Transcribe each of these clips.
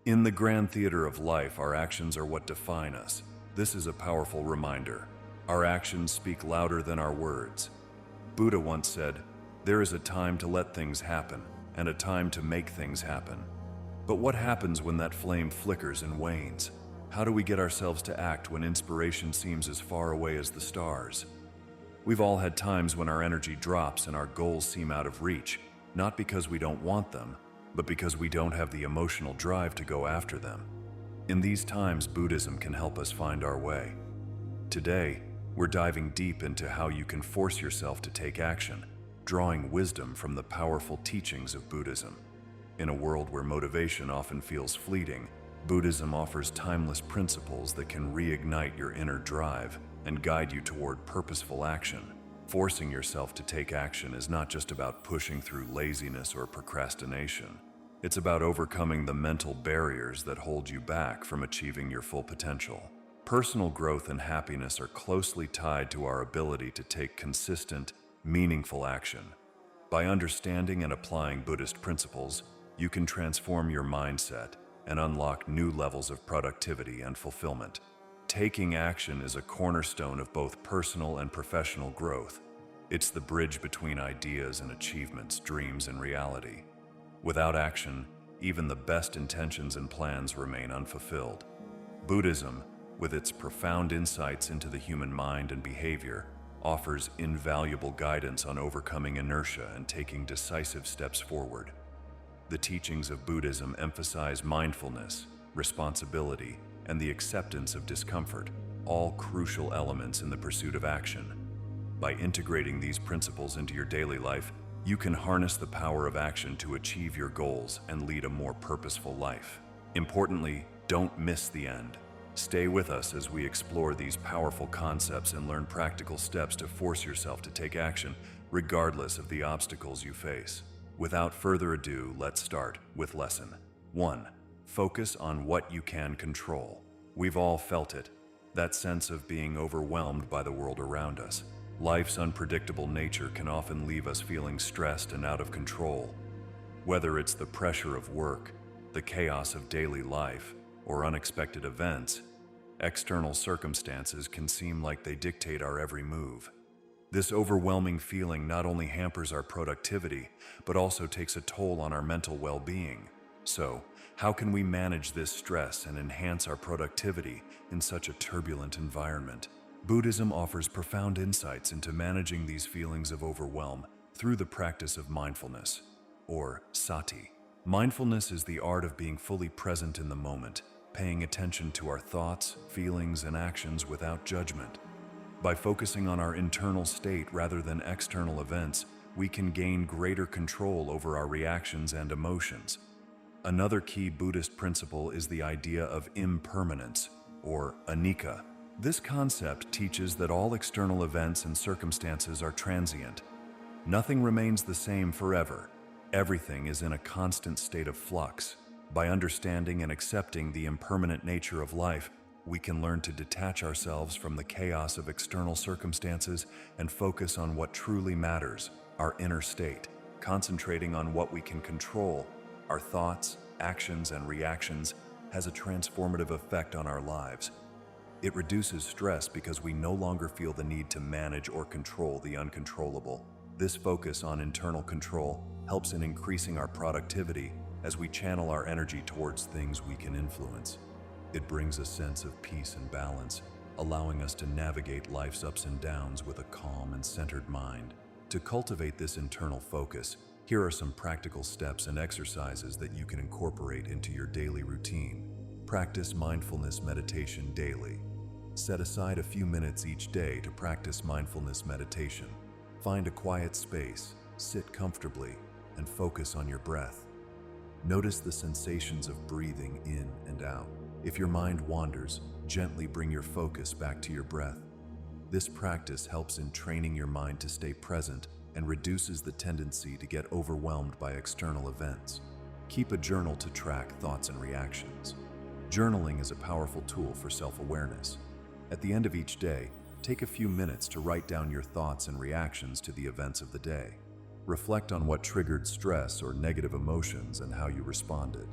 In the grand theater of life, our actions are what define us. This is a powerful reminder. Our actions speak louder than our words. Buddha once said, "There is a time to let things happen, and a time to make things happen." But what happens when that flame flickers and wanes? How do we get ourselves to act when inspiration seems as far away as the stars? We've all had times when our energy drops and our goals seem out of reach, not because we don't want them, but because we don't have the emotional drive to go after them. In these times, Buddhism can help us find our way. Today, we're diving deep into how you can force yourself to take action, drawing wisdom from the powerful teachings of Buddhism. In a world where motivation often feels fleeting, Buddhism offers timeless principles that can reignite your inner drive and guide you toward purposeful action. Forcing yourself to take action is not just about pushing through laziness or procrastination. It's about overcoming the mental barriers that hold you back from achieving your full potential. Personal growth and happiness are closely tied to our ability to take consistent, meaningful action. By understanding and applying Buddhist principles, you can transform your mindset and unlock new levels of productivity and fulfillment. Taking action is a cornerstone of both personal and professional growth. It's the bridge between ideas and achievements, dreams and reality. Without action, even the best intentions and plans remain unfulfilled. Buddhism, with its profound insights into the human mind and behavior, offers invaluable guidance on overcoming inertia and taking decisive steps forward. The teachings of Buddhism emphasize mindfulness, responsibility, and the acceptance of discomfort, all crucial elements in the pursuit of action. By integrating these principles into your daily life, you can harness the power of action to achieve your goals and lead a more purposeful life. Importantly, don't miss the end. Stay with us as we explore these powerful concepts and learn practical steps to force yourself to take action, regardless of the obstacles you face. Without further ado, let's start with Lesson 1. Focus on what you can control. We've all felt it, that sense of being overwhelmed by the world around us. Life's unpredictable nature can often leave us feeling stressed and out of control. Whether it's the pressure of work, the chaos of daily life, or unexpected events, external circumstances can seem like they dictate our every move. This overwhelming feeling not only hampers our productivity, but also takes a toll on our mental well-being. So, how can we manage this stress and enhance our productivity in such a turbulent environment? Buddhism offers profound insights into managing these feelings of overwhelm through the practice of mindfulness, or sati. Mindfulness is the art of being fully present in the moment, paying attention to our thoughts, feelings, and actions without judgment. By focusing on our internal state rather than external events, we can gain greater control over our reactions and emotions. Another key Buddhist principle is the idea of impermanence, or anicca. This concept teaches that all external events and circumstances are transient. Nothing remains the same forever. Everything is in a constant state of flux. By understanding and accepting the impermanent nature of life, we can learn to detach ourselves from the chaos of external circumstances and focus on what truly matters, our inner state, concentrating on what we can control. Our thoughts, actions, and reactions has a transformative effect on our lives. It reduces stress because we no longer feel the need to manage or control the uncontrollable. This focus on internal control helps in increasing our productivity as we channel our energy towards things we can influence. It brings a sense of peace and balance, allowing us to navigate life's ups and downs with a calm and centered mind. To cultivate this internal focus, here are some practical steps and exercises that you can incorporate into your daily routine. Practice mindfulness meditation daily. Set aside a few minutes each day to practice mindfulness meditation. Find a quiet space, sit comfortably, and focus on your breath. Notice the sensations of breathing in and out. If your mind wanders, gently bring your focus back to your breath. This practice helps in training your mind to stay present and reduces the tendency to get overwhelmed by external events. Keep a journal to track thoughts and reactions. Journaling is a powerful tool for self-awareness. At the end of each day, take a few minutes to write down your thoughts and reactions to the events of the day. Reflect on what triggered stress or negative emotions and how you responded.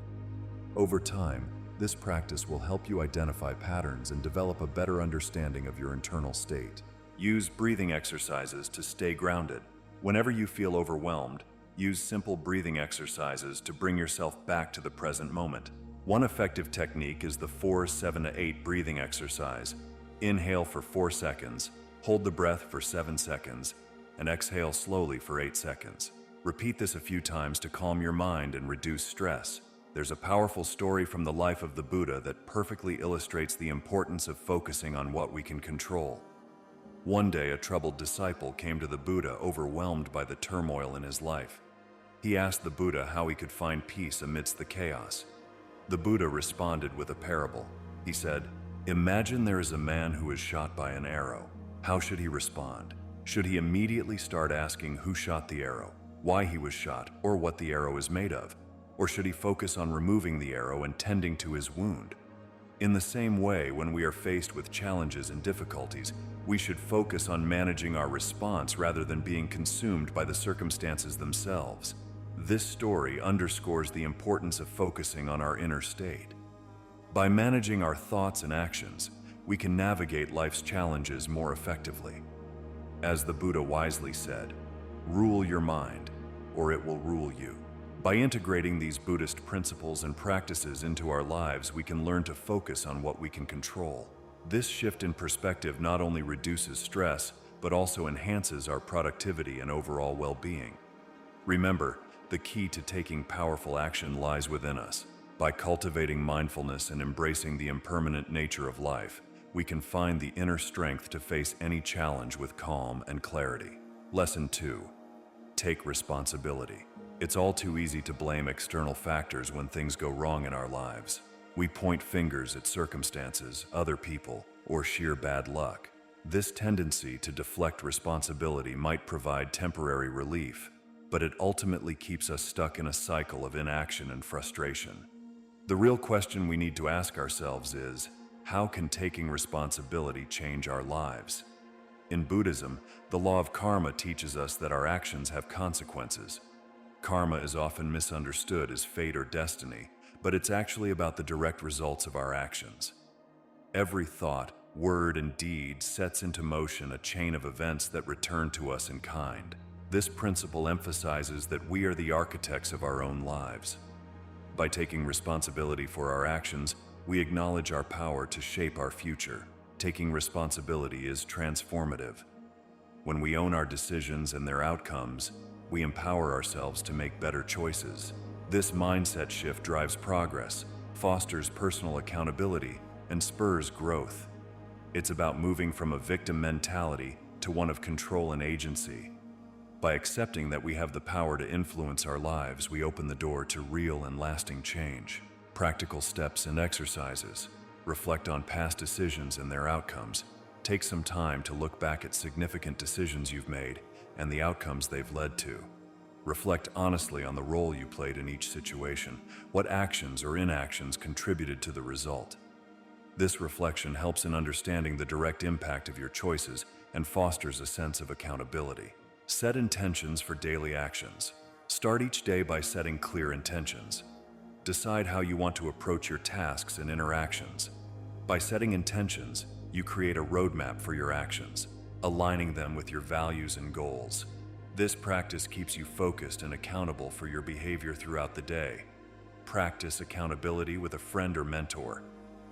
Over time, this practice will help you identify patterns and develop a better understanding of your internal state. Use breathing exercises to stay grounded. Whenever you feel overwhelmed, use simple breathing exercises to bring yourself back to the present moment. One effective technique is the 4-7-8 breathing exercise. Inhale for 4 seconds, hold the breath for 7 seconds, and exhale slowly for 8 seconds. Repeat this a few times to calm your mind and reduce stress. There's a powerful story from the life of the Buddha that perfectly illustrates the importance of focusing on what we can control. One day, a troubled disciple came to the Buddha overwhelmed by the turmoil in his life. He asked the Buddha how he could find peace amidst the chaos. The Buddha responded with a parable. He said, "Imagine there is a man who is shot by an arrow. How should he respond? Should he immediately start asking who shot the arrow, why he was shot, or what the arrow is made of? Or should he focus on removing the arrow and tending to his wound? In the same way, when we are faced with challenges and difficulties, we should focus on managing our response rather than being consumed by the circumstances themselves." This story underscores the importance of focusing on our inner state. By managing our thoughts and actions, we can navigate life's challenges more effectively. As the Buddha wisely said, "Rule your mind, or it will rule you." By integrating these Buddhist principles and practices into our lives, we can learn to focus on what we can control. This shift in perspective not only reduces stress, but also enhances our productivity and overall well-being. Remember, the key to taking powerful action lies within us. By cultivating mindfulness and embracing the impermanent nature of life, we can find the inner strength to face any challenge with calm and clarity. Lesson 2. Take responsibility. It's all too easy to blame external factors when things go wrong in our lives. We point fingers at circumstances, other people, or sheer bad luck. This tendency to deflect responsibility might provide temporary relief, but it ultimately keeps us stuck in a cycle of inaction and frustration. The real question we need to ask ourselves is, how can taking responsibility change our lives? In Buddhism, the law of karma teaches us that our actions have consequences. Karma is often misunderstood as fate or destiny, but it's actually about the direct results of our actions. Every thought, word, and deed sets into motion a chain of events that return to us in kind. This principle emphasizes that we are the architects of our own lives. By taking responsibility for our actions, we acknowledge our power to shape our future. Taking responsibility is transformative. When we own our decisions and their outcomes, we empower ourselves to make better choices. This mindset shift drives progress, fosters personal accountability, and spurs growth. It's about moving from a victim mentality to one of control and agency. By accepting that we have the power to influence our lives, we open the door to real and lasting change. Practical steps and exercises. Reflect on past decisions and their outcomes. Take some time to look back at significant decisions you've made and the outcomes they've led to. Reflect honestly on the role you played in each situation. What actions or inactions contributed to the result? This reflection helps in understanding the direct impact of your choices and fosters a sense of accountability. Set intentions for daily actions. Start each day by setting clear intentions. Decide how you want to approach your tasks and interactions. By setting intentions, you create a roadmap for your actions, aligning them with your values and goals. This practice keeps you focused and accountable for your behavior throughout the day. Practice accountability with a friend or mentor.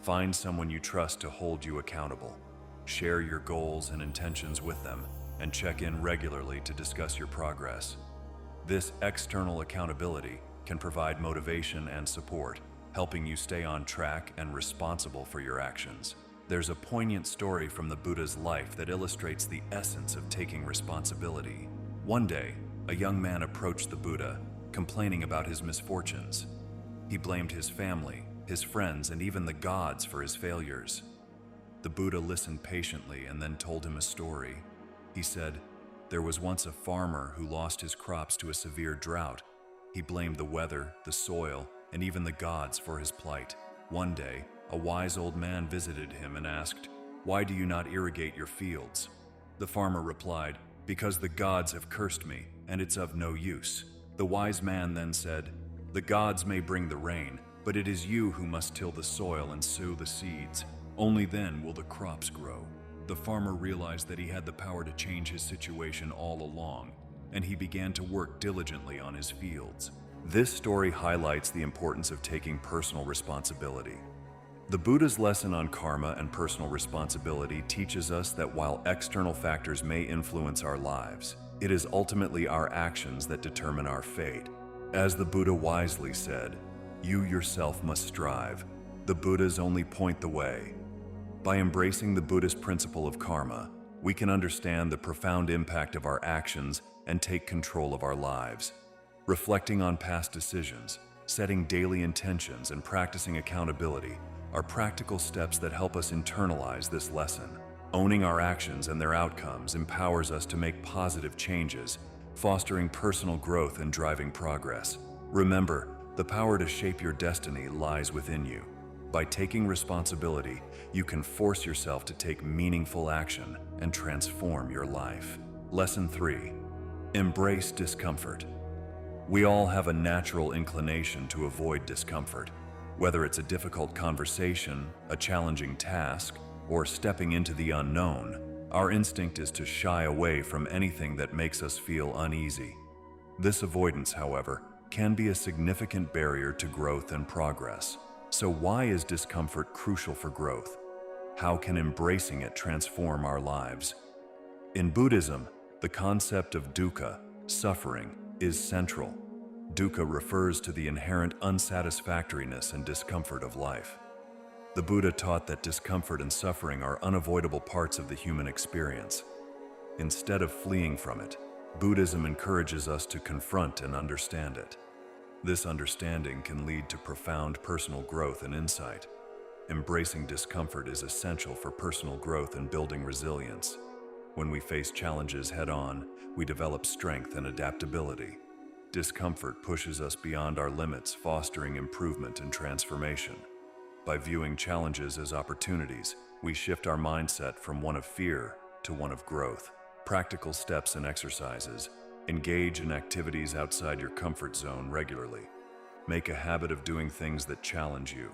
Find someone you trust to hold you accountable. Share your goals and intentions with them, and check in regularly to discuss your progress. This external accountability can provide motivation and support, helping you stay on track and responsible for your actions. There's a poignant story from the Buddha's life that illustrates the essence of taking responsibility. One day, a young man approached the Buddha, complaining about his misfortunes. He blamed his family, his friends, and even the gods for his failures. The Buddha listened patiently and then told him a story. He said, "There was once a farmer who lost his crops to a severe drought. He blamed the weather, the soil, and even the gods for his plight. One day, a wise old man visited him and asked, 'Why do you not irrigate your fields?' The farmer replied, 'Because the gods have cursed me, and it's of no use.' The wise man then said, 'The gods may bring the rain, But it is you who must till the soil and sow the seeds. Only then will the crops grow. The farmer realized that he had the power to change his situation all along, and he began to work diligently on his fields. This story highlights the importance of taking personal responsibility. The Buddha's lesson on karma and personal responsibility teaches us that while external factors may influence our lives, it is ultimately our actions that determine our fate. As the Buddha wisely said, "You yourself must strive. The Buddhas only point the way." By embracing the Buddhist principle of karma, we can understand the profound impact of our actions and take control of our lives. Reflecting on past decisions, setting daily intentions, and practicing accountability are practical steps that help us internalize this lesson. Owning our actions and their outcomes empowers us to make positive changes, fostering personal growth and driving progress. Remember, the power to shape your destiny lies within you. By taking responsibility, you can force yourself to take meaningful action and transform your life. Lesson 3. Embrace discomfort. We all have a natural inclination to avoid discomfort. Whether it's a difficult conversation, a challenging task, or stepping into the unknown, our instinct is to shy away from anything that makes us feel uneasy. This avoidance, however, can be a significant barrier to growth and progress. So why is discomfort crucial for growth? How can embracing it transform our lives? In Buddhism, the concept of dukkha, suffering, is central. Dukkha refers to the inherent unsatisfactoriness and discomfort of life. The Buddha taught that discomfort and suffering are unavoidable parts of the human experience. Instead of fleeing from it, Buddhism encourages us to confront and understand it. This understanding can lead to profound personal growth and insight. Embracing discomfort is essential for personal growth and building resilience. When we face challenges head-on, we develop strength and adaptability. Discomfort pushes us beyond our limits, fostering improvement and transformation. By viewing challenges as opportunities, we shift our mindset from one of fear to one of growth. Practical steps and exercises. Engage in activities outside your comfort zone regularly. Make a habit of doing things that challenge you.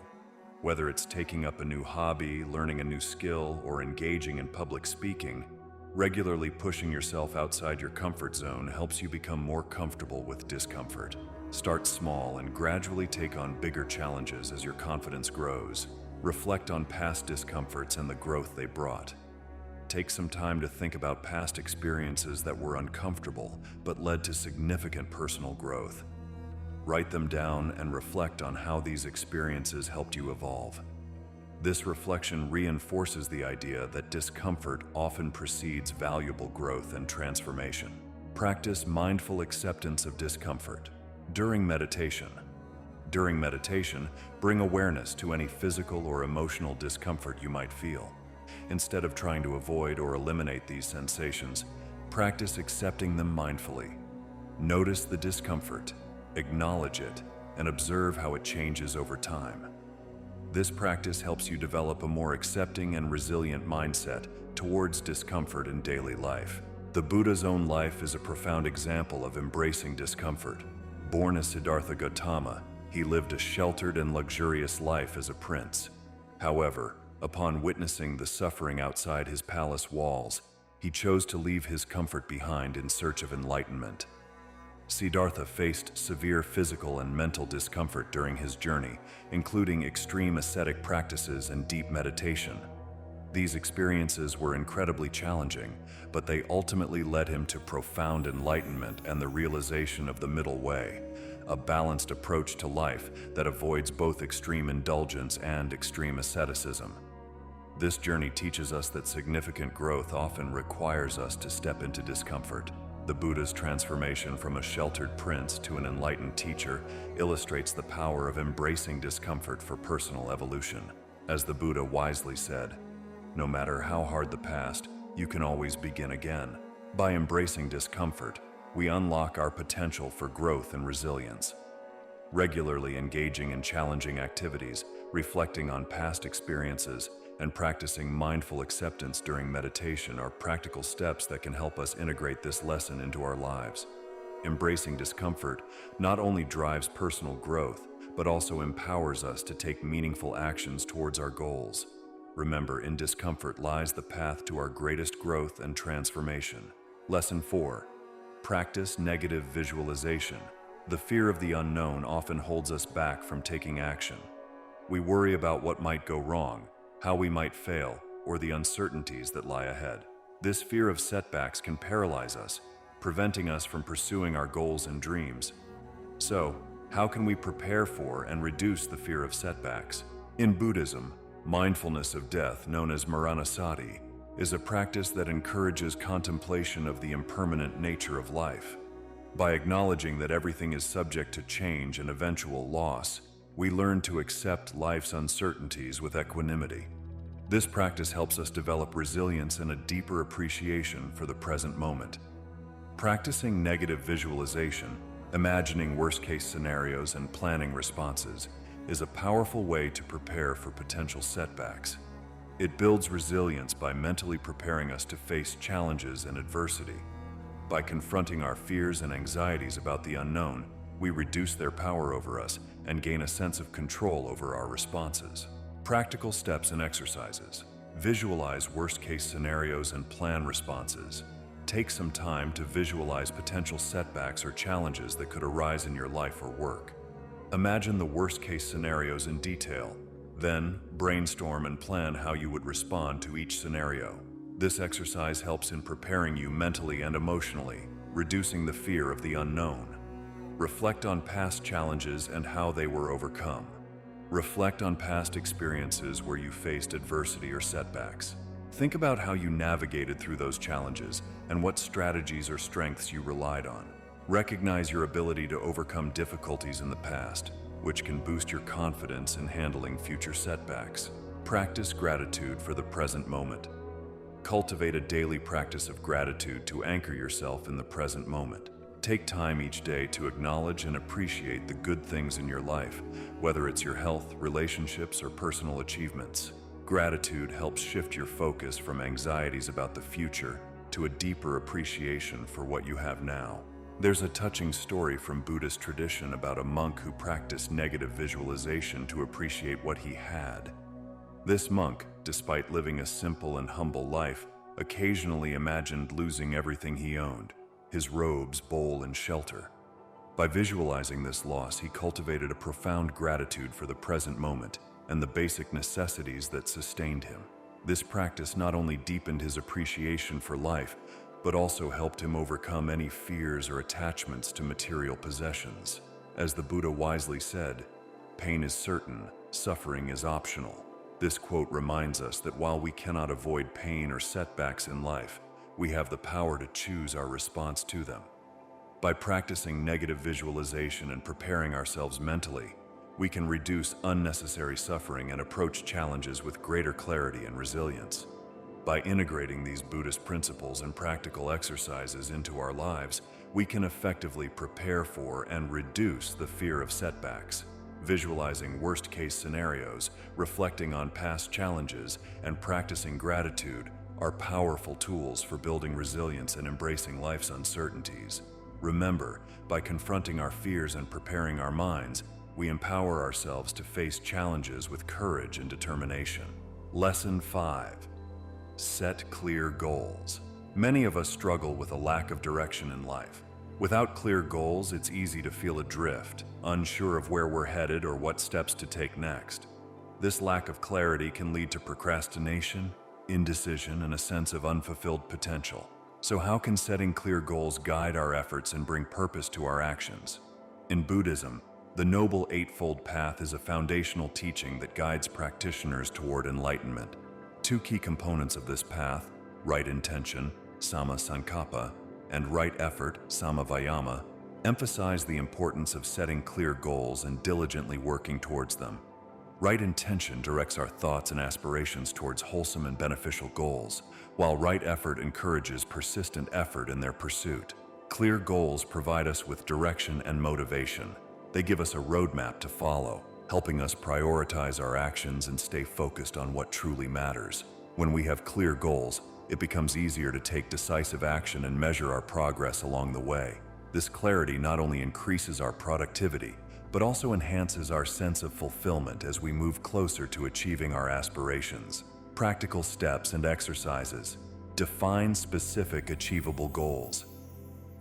Whether it's taking up a new hobby, learning a new skill, or engaging in public speaking, regularly pushing yourself outside your comfort zone helps you become more comfortable with discomfort. Start small and gradually take on bigger challenges as your confidence grows. Reflect on past discomforts and the growth they brought. Take some time to think about past experiences that were uncomfortable but led to significant personal growth. Write them down and reflect on how these experiences helped you evolve. This reflection reinforces the idea that discomfort often precedes valuable growth and transformation. Practice mindful acceptance of discomfort. During meditation, bring awareness to any physical or emotional discomfort you might feel. Instead of trying to avoid or eliminate these sensations, practice accepting them mindfully. Notice the discomfort, acknowledge it, and observe how it changes over time. This practice helps you develop a more accepting and resilient mindset towards discomfort in daily life. The Buddha's own life is a profound example of embracing discomfort. Born as Siddhartha Gautama, he lived a sheltered and luxurious life as a prince. However, upon witnessing the suffering outside his palace walls, he chose to leave his comfort behind in search of enlightenment. Siddhartha faced severe physical and mental discomfort during his journey, including extreme ascetic practices and deep meditation. These experiences were incredibly challenging, but they ultimately led him to profound enlightenment and the realization of the middle way, a balanced approach to life that avoids both extreme indulgence and extreme asceticism. This journey teaches us that significant growth often requires us to step into discomfort. The Buddha's transformation from a sheltered prince to an enlightened teacher illustrates the power of embracing discomfort for personal evolution. As the Buddha wisely said, "No matter how hard the past, you can always begin again." By embracing discomfort, we unlock our potential for growth and resilience. Regularly engaging in challenging activities, reflecting on past experiences, and practicing mindful acceptance during meditation are practical steps that can help us integrate this lesson into our lives. Embracing discomfort not only drives personal growth, but also empowers us to take meaningful actions towards our goals. Remember, in discomfort lies the path to our greatest growth and transformation. Lesson 4. Practice negative visualization. The fear of the unknown often holds us back from taking action. We worry about what might go wrong, how we might fail, or the uncertainties that lie ahead. This fear of setbacks can paralyze us, preventing us from pursuing our goals and dreams. So, how can we prepare for and reduce the fear of setbacks? In Buddhism, mindfulness of death, known as Maranasati, is a practice that encourages contemplation of the impermanent nature of life. By acknowledging that everything is subject to change and eventual loss, we learn to accept life's uncertainties with equanimity. This practice helps us develop resilience and a deeper appreciation for the present moment. Practicing negative visualization, imagining worst-case scenarios and planning responses, is a powerful way to prepare for potential setbacks. It builds resilience by mentally preparing us to face challenges and adversity. By confronting our fears and anxieties about the unknown, we reduce their power over us and gain a sense of control over our responses. Practical steps and exercises. Visualize worst-case scenarios and plan responses. Take some time to visualize potential setbacks or challenges that could arise in your life or work. Imagine the worst-case scenarios in detail. Then, brainstorm and plan how you would respond to each scenario. This exercise helps in preparing you mentally and emotionally, reducing the fear of the unknown. Reflect on past challenges and how they were overcome. Reflect on past experiences where you faced adversity or setbacks. Think about how you navigated through those challenges and what strategies or strengths you relied on. Recognize your ability to overcome difficulties in the past, which can boost your confidence in handling future setbacks. Practice gratitude for the present moment. Cultivate a daily practice of gratitude to anchor yourself in the present moment. Take time each day to acknowledge and appreciate the good things in your life, whether it's your health, relationships, or personal achievements. Gratitude helps shift your focus from anxieties about the future to a deeper appreciation for what you have now. There's a touching story from Buddhist tradition about a monk who practiced negative visualization to appreciate what he had. This monk, despite living a simple and humble life, occasionally imagined losing everything he owned: his robes, bowl, and shelter. By visualizing this loss, he cultivated a profound gratitude for the present moment and the basic necessities that sustained him. This practice not only deepened his appreciation for life, but also helped him overcome any fears or attachments to material possessions. As the Buddha wisely said, "Pain is certain, suffering is optional." This quote reminds us that while we cannot avoid pain or setbacks in life, we have the power to choose our response to them. By practicing negative visualization and preparing ourselves mentally, we can reduce unnecessary suffering and approach challenges with greater clarity and resilience. By integrating these Buddhist principles and practical exercises into our lives, we can effectively prepare for and reduce the fear of setbacks. Visualizing worst-case scenarios, reflecting on past challenges, and practicing gratitude are powerful tools for building resilience and embracing life's uncertainties. Remember, by confronting our fears and preparing our minds, we empower ourselves to face challenges with courage and determination. Lesson 5. Set clear goals. Many of us struggle with a lack of direction in life. Without clear goals, it's easy to feel adrift, unsure of where we're headed or what steps to take next. This lack of clarity can lead to procrastination, indecision, and a sense of unfulfilled potential. So how can setting clear goals guide our efforts and bring purpose to our actions? In Buddhism, the Noble Eightfold Path is a foundational teaching that guides practitioners toward enlightenment. Two key components of this path, right intention, samma sankappa, and right effort, samma vayama, emphasize the importance of setting clear goals and diligently working towards them. Right intention directs our thoughts and aspirations towards wholesome and beneficial goals, while right effort encourages persistent effort in their pursuit. Clear goals provide us with direction and motivation. They give us a roadmap to follow, helping us prioritize our actions and stay focused on what truly matters. When we have clear goals, it becomes easier to take decisive action and measure our progress along the way. This clarity not only increases our productivity, but also enhances our sense of fulfillment as we move closer to achieving our aspirations. Practical steps and exercises. Define specific achievable goals.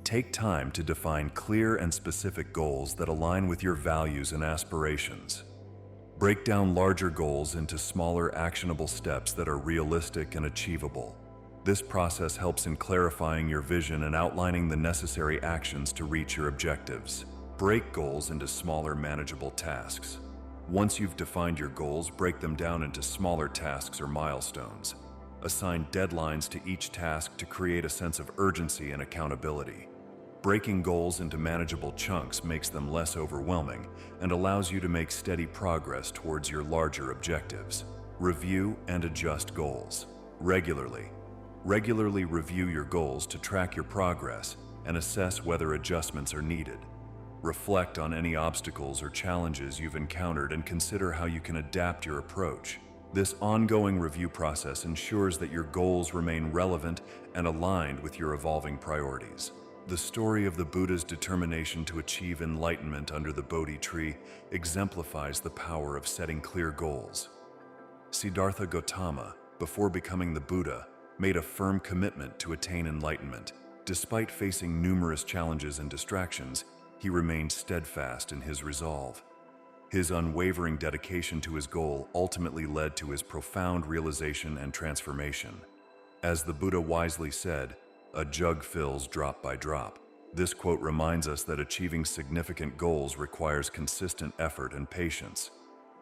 Take time to define clear and specific goals that align with your values and aspirations. Break down larger goals into smaller, actionable steps that are realistic and achievable. This process helps in clarifying your vision and outlining the necessary actions to reach your objectives. Break goals into smaller, manageable tasks. Once you've defined your goals, break them down into smaller tasks or milestones. Assign deadlines to each task to create a sense of urgency and accountability. Breaking goals into manageable chunks makes them less overwhelming and allows you to make steady progress towards your larger objectives. Review and adjust goals. Regularly review your goals to track your progress and assess whether adjustments are needed. Reflect on any obstacles or challenges you've encountered and consider how you can adapt your approach. This ongoing review process ensures that your goals remain relevant and aligned with your evolving priorities. The story of the Buddha's determination to achieve enlightenment under the Bodhi tree exemplifies the power of setting clear goals. Siddhartha Gautama, before becoming the Buddha, made a firm commitment to attain enlightenment. Despite facing numerous challenges and distractions, he remained steadfast in his resolve. His unwavering dedication to his goal ultimately led to his profound realization and transformation. As the Buddha wisely said, "A jug fills drop by drop." This quote reminds us that achieving significant goals requires consistent effort and patience.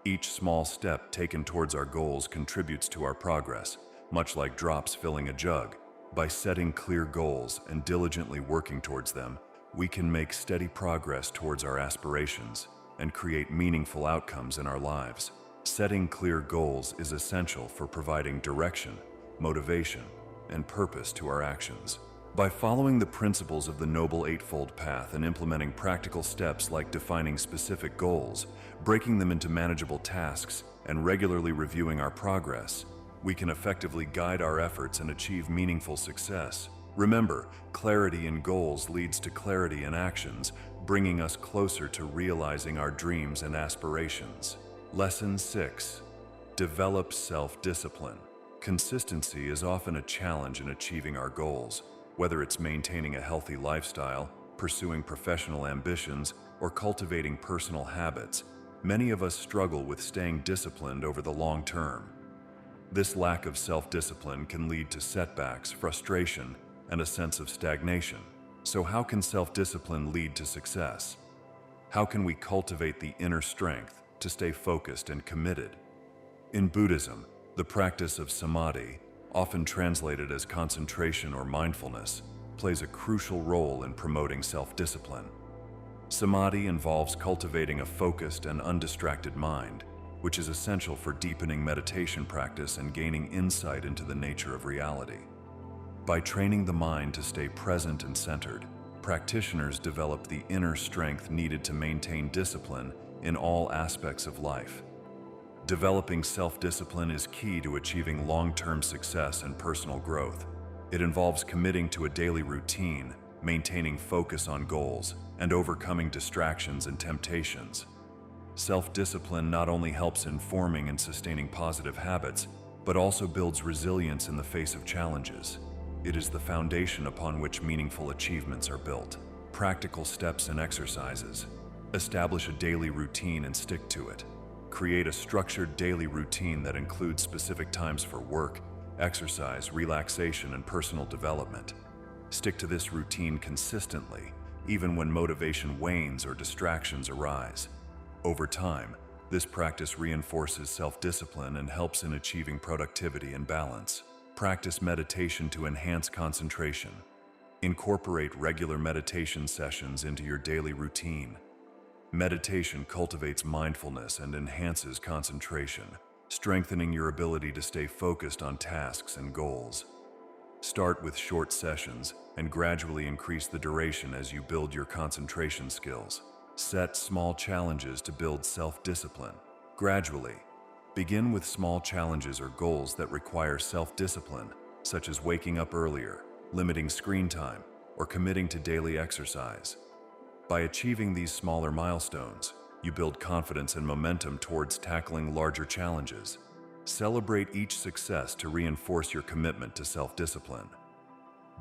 Each small step taken towards our goals contributes to our progress, much like drops filling a jug. By setting clear goals and diligently working towards them, we can make steady progress towards our aspirations and create meaningful outcomes in our lives. Setting clear goals is essential for providing direction, motivation, and purpose to our actions. By following the principles of the Noble Eightfold Path and implementing practical steps like defining specific goals, breaking them into manageable tasks, and regularly reviewing our progress, we can effectively guide our efforts and achieve meaningful success. Remember, clarity in goals leads to clarity in actions, bringing us closer to realizing our dreams and aspirations. Lesson 6. Develop self-discipline. Consistency is often a challenge in achieving our goals. Whether it's maintaining a healthy lifestyle, pursuing professional ambitions, or cultivating personal habits, many of us struggle with staying disciplined over the long term. This lack of self-discipline can lead to setbacks, frustration, and a sense of stagnation. So how can self-discipline lead to success? How can we cultivate the inner strength to stay focused and committed? In Buddhism, the practice of samadhi, often translated as concentration or mindfulness, plays a crucial role in promoting self-discipline. Samadhi involves cultivating a focused and undistracted mind, which is essential for deepening meditation practice and gaining insight into the nature of reality. By training the mind to stay present and centered, practitioners develop the inner strength needed to maintain discipline in all aspects of life. Developing self-discipline is key to achieving long-term success and personal growth. It involves committing to a daily routine, maintaining focus on goals, and overcoming distractions and temptations. Self-discipline not only helps in forming and sustaining positive habits, but also builds resilience in the face of challenges. It is the foundation upon which meaningful achievements are built. Practical steps and exercises. Establish a daily routine and stick to it. Create a structured daily routine that includes specific times for work, exercise, relaxation, and personal development. Stick to this routine consistently, even when motivation wanes or distractions arise. Over time, this practice reinforces self-discipline and helps in achieving productivity and balance. Practice meditation to enhance concentration. Incorporate regular meditation sessions into your daily routine. Meditation cultivates mindfulness and enhances concentration, strengthening your ability to stay focused on tasks and goals. Start with short sessions and gradually increase the duration as you build your concentration skills. Set small challenges to build self-discipline. Gradually, begin with small challenges or goals that require self-discipline, such as waking up earlier, limiting screen time, or committing to daily exercise. By achieving these smaller milestones, You build confidence and momentum towards tackling larger challenges. Celebrate each success to reinforce your commitment to self-discipline.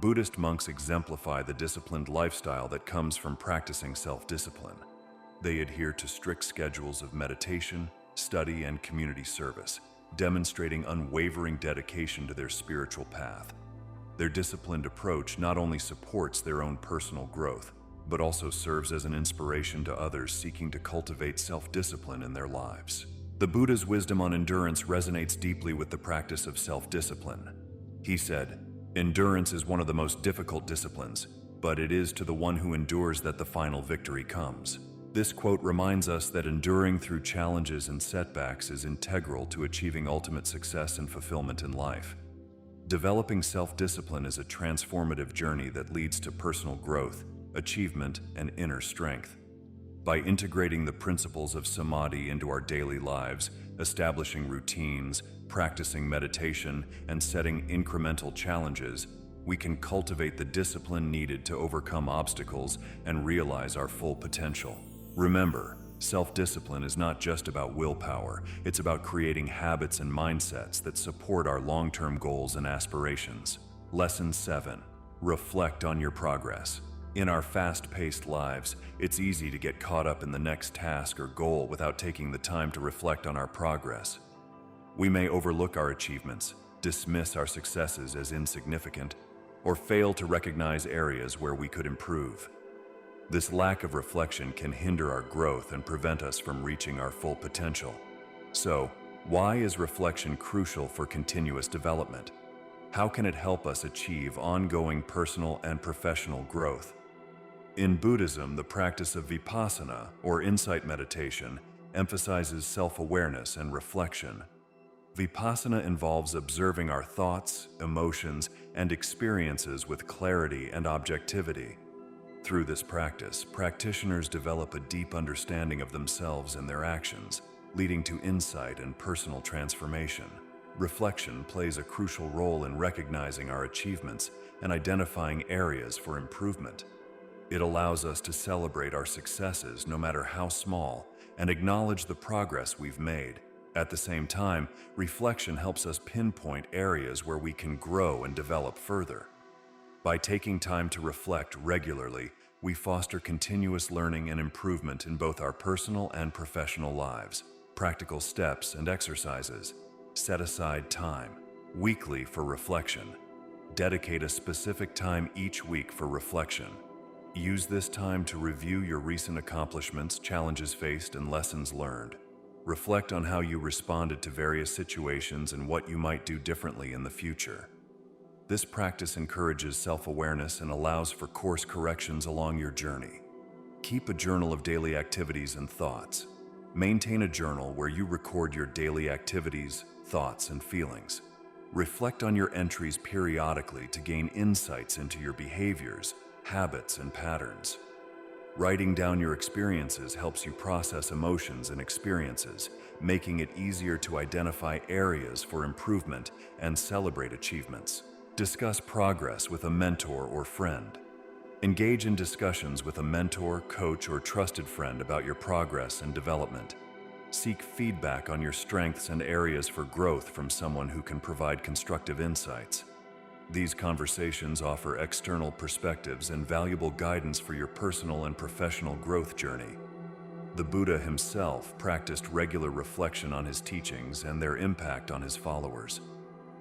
Buddhist monks exemplify the disciplined lifestyle that comes from practicing self-discipline. They adhere to strict schedules of meditation, study, and community service, demonstrating unwavering dedication to their spiritual path. Their disciplined approach not only supports their own personal growth, but also serves as an inspiration to others seeking to cultivate self-discipline in their lives. The Buddha's wisdom on endurance resonates deeply with the practice of self-discipline. He said, "Endurance is one of the most difficult disciplines, but it is to the one who endures that the final victory comes." This quote reminds us that enduring through challenges and setbacks is integral to achieving ultimate success and fulfillment in life. Developing self-discipline is a transformative journey that leads to personal growth, achievement, and inner strength. By integrating the principles of samadhi into our daily lives, establishing routines, practicing meditation, and setting incremental challenges, we can cultivate the discipline needed to overcome obstacles and realize our full potential. Remember, self-discipline is not just about willpower, it's about creating habits and mindsets that support our long-term goals and aspirations. Lesson 7. Reflect on your progress. In our fast-paced lives, it's easy to get caught up in the next task or goal without taking the time to reflect on our progress. We may overlook our achievements, dismiss our successes as insignificant, or fail to recognize areas where we could improve. This lack of reflection can hinder our growth and prevent us from reaching our full potential. So, why is reflection crucial for continuous development? How can it help us achieve ongoing personal and professional growth? In Buddhism, the practice of vipassana, or insight meditation, emphasizes self-awareness and reflection. Vipassana involves observing our thoughts, emotions, and experiences with clarity and objectivity. Through this practice, practitioners develop a deep understanding of themselves and their actions, leading to insight and personal transformation. Reflection plays a crucial role in recognizing our achievements and identifying areas for improvement. It allows us to celebrate our successes, no matter how small, and acknowledge the progress we've made. At the same time, reflection helps us pinpoint areas where we can grow and develop further. By taking time to reflect regularly, we foster continuous learning and improvement in both our personal and professional lives. Practical steps and exercises. Set aside time weekly for reflection. Dedicate a specific time each week for reflection. Use this time to review your recent accomplishments, challenges faced, and lessons learned. Reflect on how you responded to various situations and what you might do differently in the future. This practice encourages self-awareness and allows for course corrections along your journey. Keep a journal of daily activities and thoughts. Maintain a journal where you record your daily activities, thoughts, and feelings. Reflect on your entries periodically to gain insights into your behaviors, habits, and patterns. Writing down your experiences helps you process emotions and experiences, making it easier to identify areas for improvement and celebrate achievements. Discuss progress with a mentor or friend. Engage in discussions with a mentor, coach, or trusted friend about your progress and development. Seek feedback on your strengths and areas for growth from someone who can provide constructive insights. These conversations offer external perspectives and valuable guidance for your personal and professional growth journey. The Buddha himself practiced regular reflection on his teachings and their impact on his followers.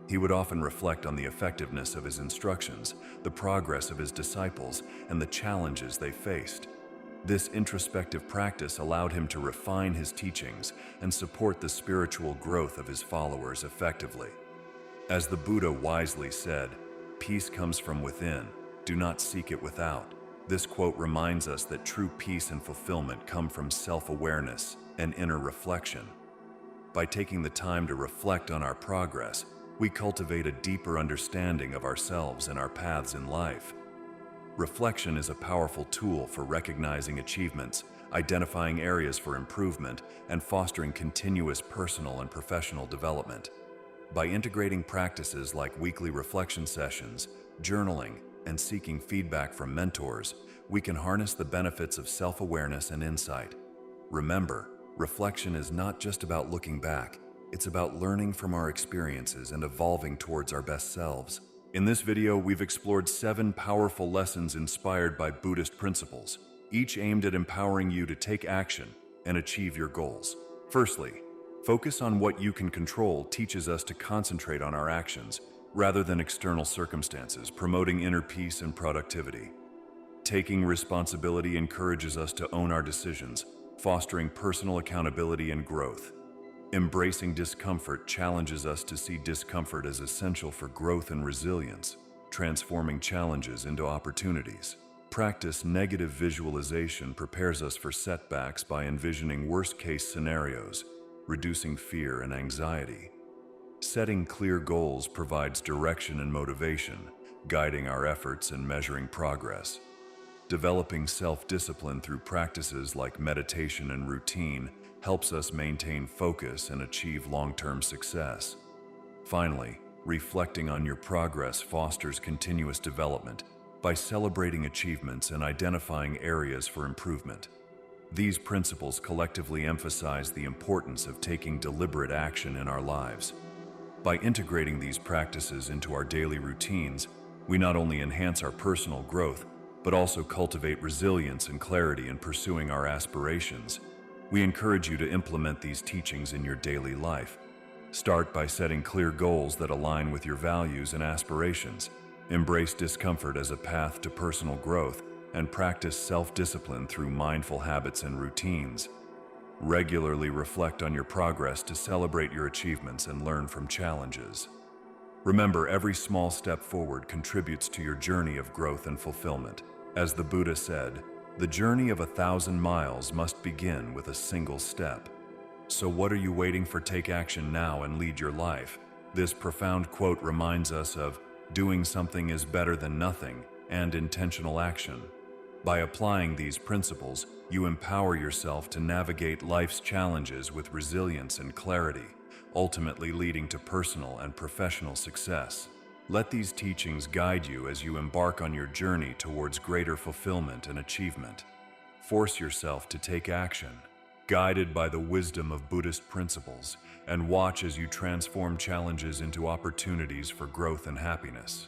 He would often reflect on the effectiveness of his instructions, the progress of his disciples, and the challenges they faced. This introspective practice allowed him to refine his teachings and support the spiritual growth of his followers effectively. As the Buddha wisely said, "Peace comes from within, do not seek it without." This quote reminds us that true peace and fulfillment come from self-awareness and inner reflection. By taking the time to reflect on our progress, we cultivate a deeper understanding of ourselves and our paths in life. Reflection is a powerful tool for recognizing achievements, identifying areas for improvement, and fostering continuous personal and professional development. By integrating practices like weekly reflection sessions, journaling, and seeking feedback from mentors, we can harness the benefits of self-awareness and insight. Remember, reflection is not just about looking back, it's about learning from our experiences and evolving towards our best selves. In this video, we've explored 7 powerful lessons inspired by Buddhist principles, each aimed at empowering you to take action and achieve your goals. Firstly, focus on what you can control teaches us to concentrate on our actions rather than external circumstances, promoting inner peace and productivity. Taking responsibility encourages us to own our decisions, fostering personal accountability and growth. Embracing discomfort challenges us to see discomfort as essential for growth and resilience, transforming challenges into opportunities. Practice negative visualization prepares us for setbacks by envisioning worst-case scenarios, reducing fear and anxiety. Setting clear goals provides direction and motivation, guiding our efforts and measuring progress. Developing self-discipline through practices like meditation and routine helps us maintain focus and achieve long-term success. Finally, reflecting on your progress fosters continuous development by celebrating achievements and identifying areas for improvement. These principles collectively emphasize the importance of taking deliberate action in our lives. By integrating these practices into our daily routines, we not only enhance our personal growth, but also cultivate resilience and clarity in pursuing our aspirations. We encourage you to implement these teachings in your daily life. Start by setting clear goals that align with your values and aspirations. Embrace discomfort as a path to personal growth, and practice self-discipline through mindful habits and routines. Regularly reflect on your progress to celebrate your achievements and learn from challenges. Remember, every small step forward contributes to your journey of growth and fulfillment. As the Buddha said, the journey of 1,000 miles must begin with a single step. So what are you waiting for? Take action now and lead your life. This profound quote reminds us of doing something is better than nothing and intentional action. By applying these principles, you empower yourself to navigate life's challenges with resilience and clarity, ultimately leading to personal and professional success. Let these teachings guide you as you embark on your journey towards greater fulfillment and achievement. Force yourself to take action, guided by the wisdom of Buddhist principles, and watch as you transform challenges into opportunities for growth and happiness.